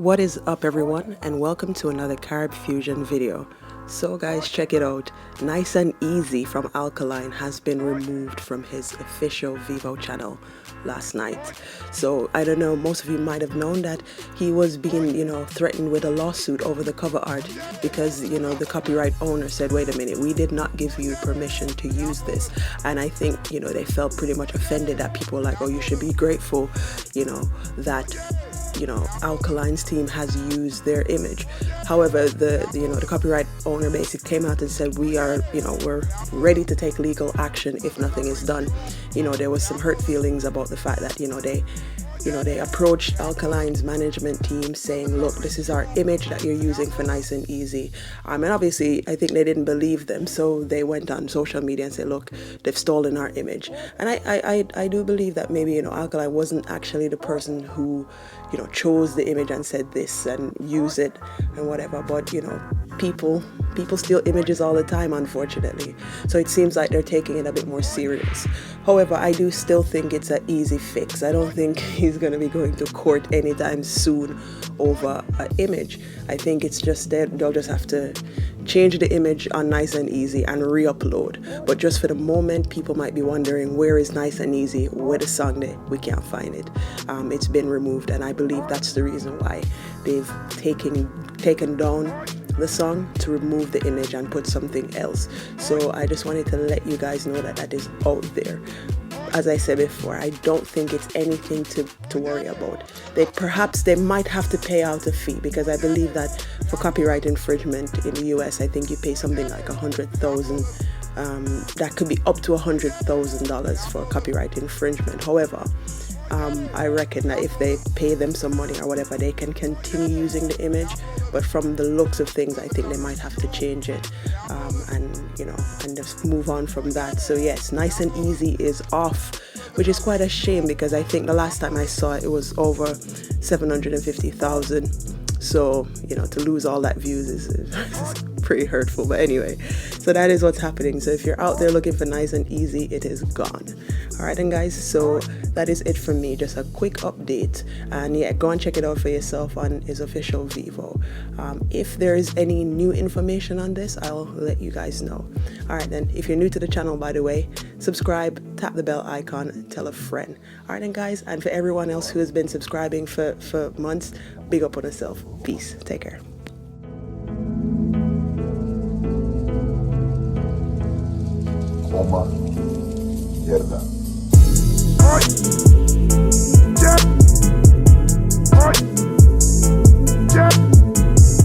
What is up everyone, and welcome to another Carib Fusion video. So guys, check it out. Nice and Easy from Alkaline has been removed from his official VEVO channel last night. So I don't know, most of you might have known that he was being, threatened with a lawsuit over the cover art because, the copyright owner said, wait a minute, we did not give you permission to use this. And I think, they felt pretty much offended that people were like, oh, you should be grateful, that Alkaline's team has used their image. However, the copyright owner basically came out and said, we're ready to take legal action if nothing is done. There was some hurt feelings about the fact that they approached Alkaline's management team saying, look, this is our image that you're using for Nice and Easy. And obviously, I think they didn't believe them. So they went on social media and said, look, they've stolen our image. And I do believe that maybe, Alkaline wasn't actually the person who, chose the image and said this and use it and whatever. But, people steal images all the time, unfortunately. So it seems like they're taking it a bit more serious. However, I do still think it's an easy fix. I don't think he's going to be going to court anytime soon over an image. I think it's just that they'll just have to change the image on Nice and Easy and re-upload. But just for the moment, people might be wondering, where is Nice and Easy with the song there? We can't find it. It's been removed, and I believe that's the reason why they've taken down the song to remove the image and put something else. So I just wanted to let you guys know that that is out there. As I said before, I don't think it's anything to worry about. They might have to pay out a fee, because I believe that for copyright infringement in the US, I think you pay something like $100,000. That could be up to $100,000 for copyright infringement. However, I reckon that if they pay them some money or whatever, they can continue using the image. But from the looks of things, I think they might have to change it and just move on from that. So yes, Nice and Easy is off, which is quite a shame, because I think the last time I saw it, it was over 750,000. So, to lose all that views is pretty hurtful. But anyway, so that is what's happening. So if you're out there looking for Nice and Easy, it is gone. All right, then guys, so that is it from me. Just a quick update. And yeah, go and check it out for yourself on his official VEVO. If there is any new information on this, I'll let you guys know. All right, then, if you're new to the channel, by the way, subscribe, tap the bell icon, and tell a friend. All right, then, guys, and for everyone else who has been subscribing for months, big up on yourself. Peace. Take care. Mierda.